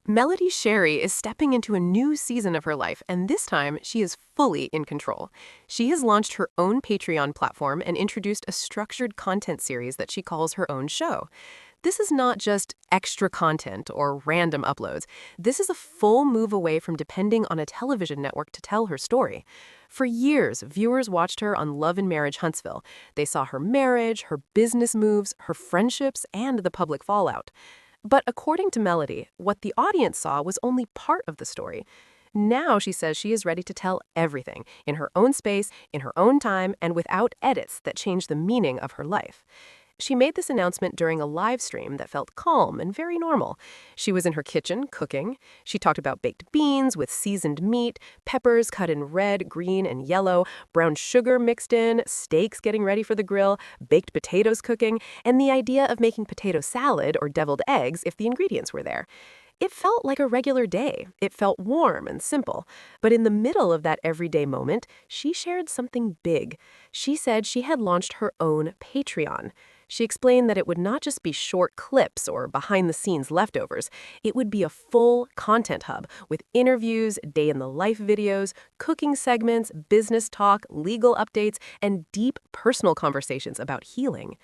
Melody Shari is stepping into a new season of her life, and this time she is fully in control. She has launched her own Patreon platform and introduced a structured content series that she calls her own show. This is not just extra content or random uploads. This is a full move away from depending on a television network to tell her story. For years, viewers watched her on Love and Marriage Huntsville. They saw her marriage, her business moves, her friendships, and the public fallout. But according to Melody, what the audience saw was only part of the story. Now she says she is ready to tell everything, in her own space, in her own time, and without edits that change the meaning of her life. She made this announcement during a live stream that felt calm and very normal. She was in her kitchen cooking. She talked about baked beans with seasoned meat, peppers cut in red, green, and yellow, brown sugar mixed in, steaks getting ready for the grill, baked potatoes cooking, and the idea of making potato salad or deviled eggs if the ingredients were there. It felt like a regular day. It felt warm and simple. But in the middle of that everyday moment, she shared something big. She said she had launched her own Patreon. She explained that it would not just be short clips or behind-the-scenes leftovers. It would be a full content hub with interviews, day-in-the-life videos, cooking segments, business talk, legal updates, and deep personal conversations about healing.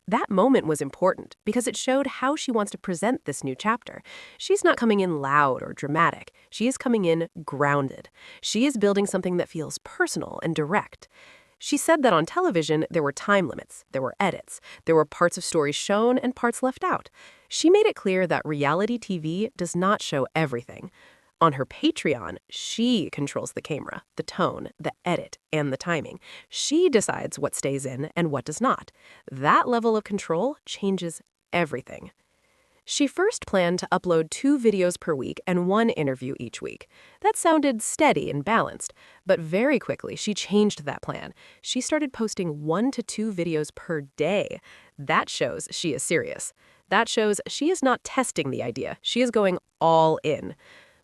That moment was important because it showed how she wants to present this new chapter. She's not coming in loud or dramatic. She is coming in grounded. She is building something that feels personal and direct. She said that on television, there were time limits, there were edits, there were parts of stories shown and parts left out. She made it clear that reality TV does not show everything. On her Patreon, she controls the camera, the tone, the edit, and the timing. She decides what stays in and what does not. That level of control changes everything. She first planned to upload 2 videos per week and 1 interview each week. That sounded steady and balanced, but very quickly she changed that plan. She started posting 1 to 2 videos per day. That shows she is serious. That shows she is not testing the idea. She is going all in.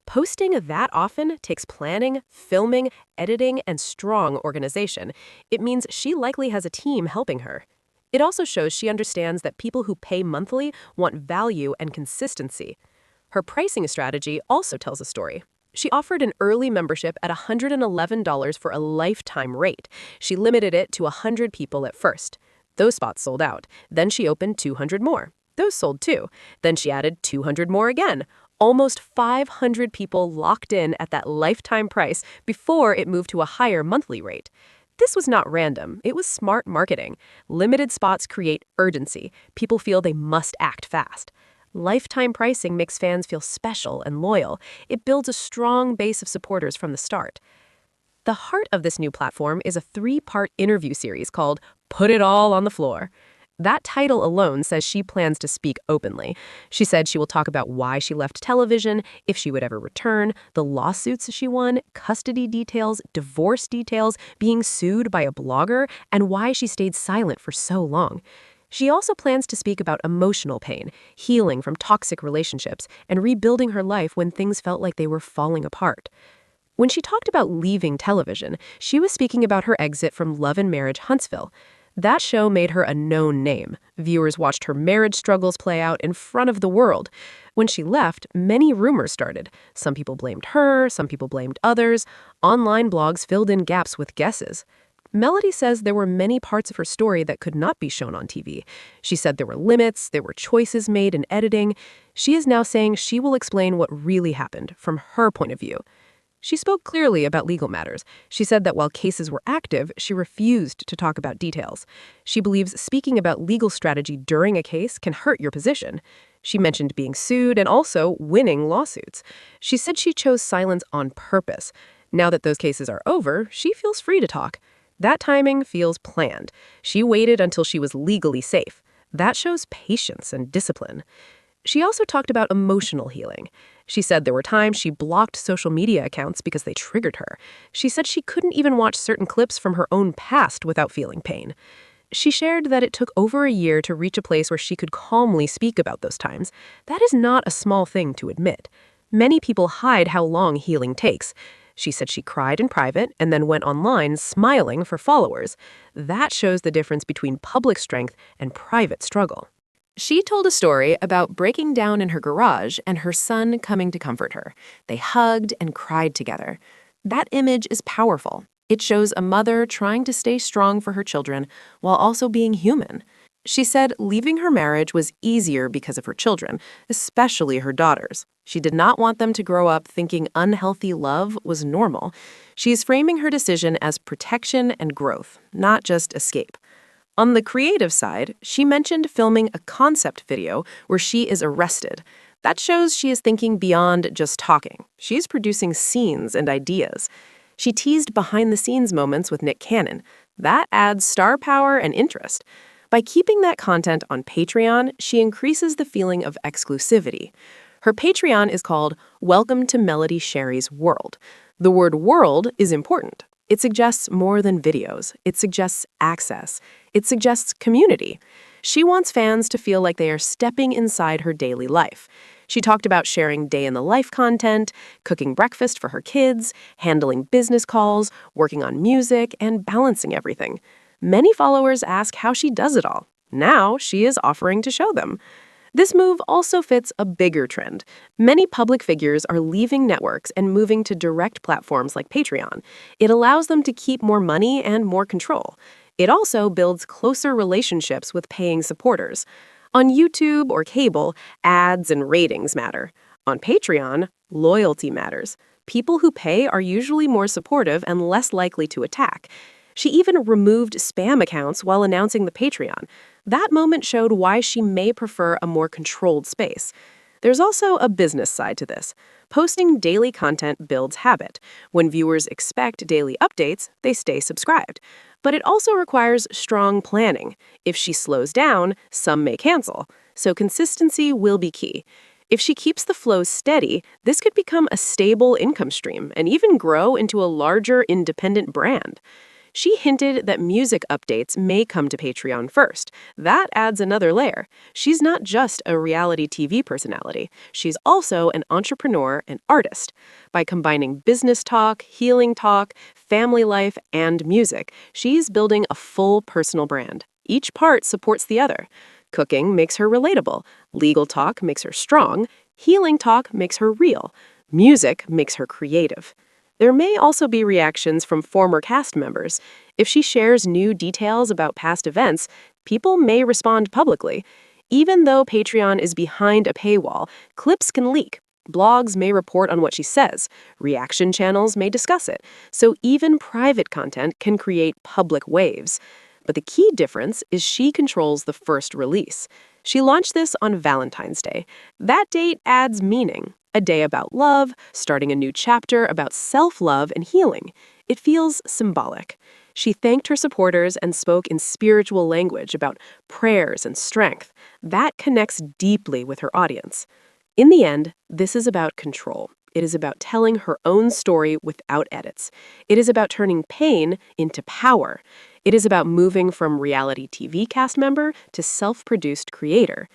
Posting that often takes planning, filming, editing, and strong organization. It means she likely has a team helping her. It also shows she understands that people who pay monthly want value and consistency. Her pricing strategy also tells a story. She offered an early membership at $111 for a lifetime rate. She limited it to 100 people at first. Those spots sold out. Then she opened 200 more. Those sold too. Then she added 200 more again. Almost 500 people locked in at that lifetime price before it moved to a higher monthly rate. This was not random. It was smart marketing. Limited spots create urgency. People feel they must act fast. Lifetime pricing makes fans feel special and loyal. It builds a strong base of supporters from the start. The heart of this new platform is a 3-part interview series called Put It All on the Floor. That title alone says she plans to speak openly. She said she will talk about why she left television, if she would ever return, the lawsuits she won, custody details, divorce details, being sued by a blogger, and why she stayed silent for so long. She also plans to speak about emotional pain, healing from toxic relationships, and rebuilding her life when things felt like they were falling apart. When she talked about leaving television, she was speaking about her exit from Love and Marriage Huntsville. That show made her a known name. Viewers watched her marriage struggles play out in front of the world. When she left, many rumors started. Some people blamed her, some people blamed others. Online blogs filled in gaps with guesses. Melody says there were many parts of her story that could not be shown on TV. She said there were limits, there were choices made in editing. She is now saying she will explain what really happened from her point of view. She spoke clearly about legal matters. She said that while cases were active, she refused to talk about details. She believes speaking about legal strategy during a case can hurt your position. She mentioned being sued and also winning lawsuits. She said she chose silence on purpose. Now that those cases are over, she feels free to talk. That timing feels planned. She waited until she was legally safe. That shows patience and discipline. She also talked about emotional healing. She said there were times she blocked social media accounts because they triggered her. She said she couldn't even watch certain clips from her own past without feeling pain. She shared that it took over a year to reach a place where she could calmly speak about those times. That is not a small thing to admit. Many people hide how long healing takes. She said she cried in private and then went online smiling for followers. That shows the difference between public strength and private struggle. She told a story about breaking down in her garage and her son coming to comfort her. They hugged and cried together. That image is powerful. It shows a mother trying to stay strong for her children while also being human. She said leaving her marriage was easier because of her children, especially her daughters. She did not want them to grow up thinking unhealthy love was normal. She is framing her decision as protection and growth, not just escape. On the creative side, she mentioned filming a concept video where she is arrested. That shows she is thinking beyond just talking. She's producing scenes and ideas. She teased behind-the-scenes moments with Nick Cannon. That adds star power and interest. By keeping that content on Patreon, she increases the feeling of exclusivity. Her Patreon is called Welcome to Melody Shari's World. The word world is important. It suggests more than videos. It suggests access. It suggests community. She wants fans to feel like they are stepping inside her daily life. She talked about sharing day-in-the-life content, cooking breakfast for her kids, handling business calls, working on music, and balancing everything. Many followers ask how she does it all. Now she is offering to show them. This move also fits a bigger trend. Many public figures are leaving networks and moving to direct platforms like Patreon. It allows them to keep more money and more control. It also builds closer relationships with paying supporters. On YouTube or cable, ads and ratings matter. On Patreon, loyalty matters. People who pay are usually more supportive and less likely to attack. She even removed spam accounts while announcing the Patreon. That moment showed why she may prefer a more controlled space. There's also a business side to this. Posting daily content builds habit. When viewers expect daily updates, they stay subscribed. But it also requires strong planning. If she slows down, some may cancel. So consistency will be key. If she keeps the flow steady, this could become a stable income stream and even grow into a larger independent brand. She hinted that music updates may come to Patreon first. That adds another layer. She's not just a reality TV personality. She's also an entrepreneur and artist. By combining business talk, healing talk, family life, and music, she's building a full personal brand. Each part supports the other. Cooking makes her relatable. Legal talk makes her strong. Healing talk makes her real. Music makes her creative. There may also be reactions from former cast members. If she shares new details about past events, people may respond publicly. Even though Patreon is behind a paywall, clips can leak. Blogs may report on what she says. Reaction channels may discuss it. So even private content can create public waves. But the key difference is she controls the first release. She launched this on Valentine's Day. That date adds meaning. A day about love, starting a new chapter about self-love and healing. It feels symbolic. She thanked her supporters and spoke in spiritual language about prayers and strength. That connects deeply with her audience. In the end, this is about control. It is about telling her own story without edits. It is about turning pain into power. It is about moving from reality TV cast member to self-produced creator.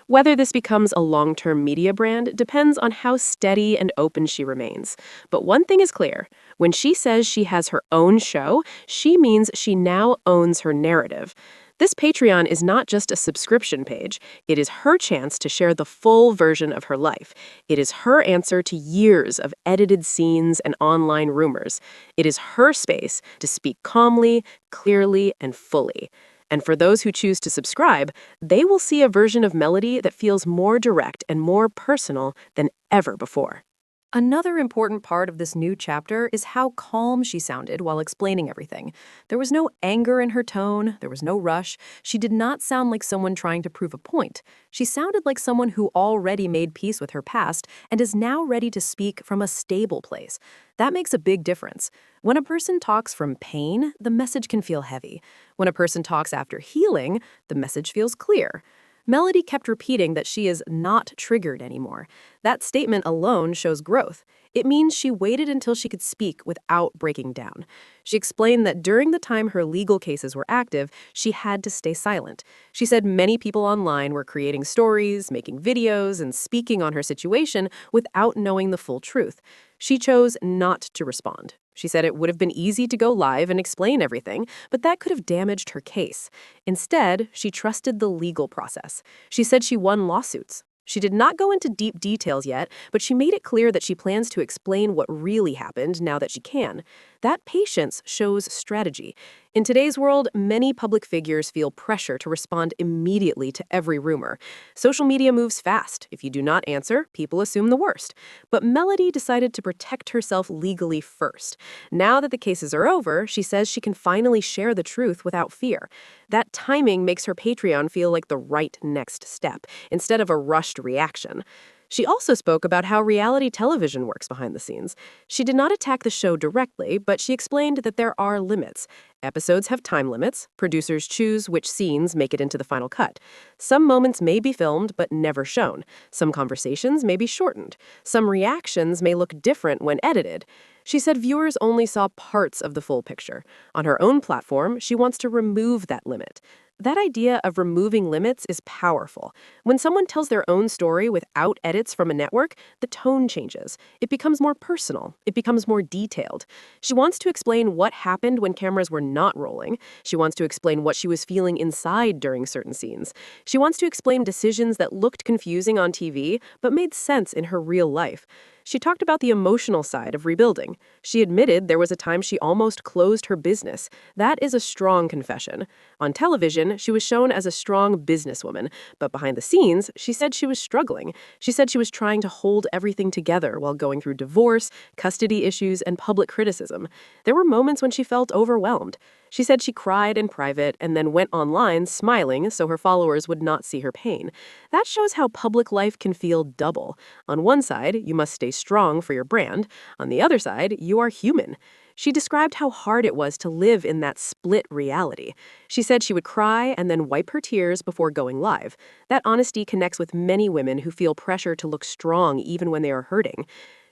Whether this becomes a long-term media brand depends on how steady and open she remains. But one thing is clear. When she says she has her own show, she means she now owns her narrative. This Patreon is not just a subscription page. It is her chance to share the full version of her life. It is her answer to years of edited scenes and online rumors. It is her space to speak calmly, clearly, and fully. And for those who choose to subscribe, they will see a version of Melody that feels more direct and more personal than ever before. Another important part of this new chapter is how calm she sounded while explaining everything. There was no anger in her tone, there was no rush. She did not sound like someone trying to prove a point. She sounded like someone who already made peace with her past and is now ready to speak from a stable place. That makes a big difference. When a person talks from pain, the message can feel heavy. When a person talks after healing, the message feels clear. Melody kept repeating that she is not triggered anymore. That statement alone shows growth. It means she waited until she could speak without breaking down. She explained that during the time her legal cases were active, she had to stay silent. She said many people online were creating stories, making videos, and speaking on her situation without knowing the full truth. She chose not to respond. She said it would have been easy to go live and explain everything, but that could have damaged her case. Instead, she trusted the legal process. She said she won lawsuits. She did not go into deep details yet, but she made it clear that she plans to explain what really happened now that she can. That patience shows strategy. In today's world, many public figures feel pressure to respond immediately to every rumor. Social media moves fast. If you do not answer, people assume the worst. But Melody decided to protect herself legally first. Now that the cases are over, she says she can finally share the truth without fear. That timing makes her Patreon feel like the right next step, instead of a rushed reaction. She also spoke about how reality television works behind the scenes. She did not attack the show directly, but she explained that there are limits. Episodes have time limits. Producers choose which scenes make it into the final cut. Some moments may be filmed but never shown. Some conversations may be shortened. Some reactions may look different when edited. She said viewers only saw parts of the full picture. On her own platform, she wants to remove that limit. That idea of removing limits is powerful. When someone tells their own story without edits from a network, the tone changes. It becomes more personal. It becomes more detailed. She wants to explain what happened when cameras were not rolling. She wants to explain what she was feeling inside during certain scenes. She wants to explain decisions that looked confusing on TV but made sense in her real life. She talked about the emotional side of rebuilding. She admitted there was a time she almost closed her business. That is a strong confession. On television, she was shown as a strong businesswoman, but behind the scenes, she said she was struggling. She said she was trying to hold everything together while going through divorce, custody issues, and public criticism. There were moments when she felt overwhelmed. She said she cried in private and then went online smiling so her followers would not see her pain. That shows how public life can feel double. On one side, you must stay strong for your brand. On the other side, you are human. She described how hard it was to live in that split reality. She said she would cry and then wipe her tears before going live. That honesty connects with many women who feel pressure to look strong even when they are hurting.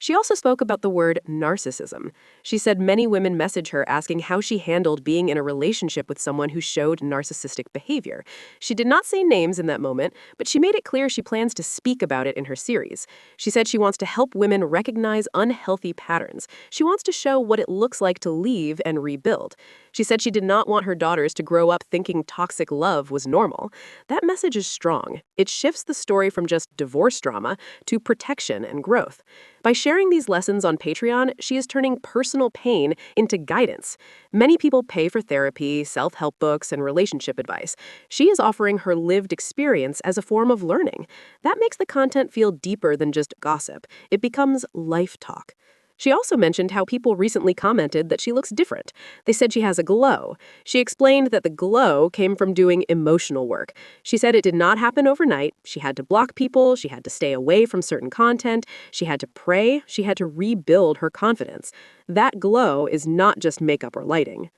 She also spoke about the word narcissism. She said many women message her asking how she handled being in a relationship with someone who showed narcissistic behavior. She did not say names in that moment, but she made it clear she plans to speak about it in her series. She said she wants to help women recognize unhealthy patterns. She wants to show what it looks like to leave and rebuild. She said she did not want her daughters to grow up thinking toxic love was normal. That message is strong. It shifts the story from just divorce drama to protection and growth. By sharing these lessons on Patreon, she is turning personal pain into guidance. Many people pay for therapy, self-help books, and relationship advice. She is offering her lived experience as a form of learning. That makes the content feel deeper than just gossip. It becomes life talk. She also mentioned how people recently commented that she looks different. They said she has a glow. She explained that the glow came from doing emotional work. She said it did not happen overnight. She had to block people. She had to stay away from certain content. She had to pray. She had to rebuild her confidence. That glow is not just makeup or lighting.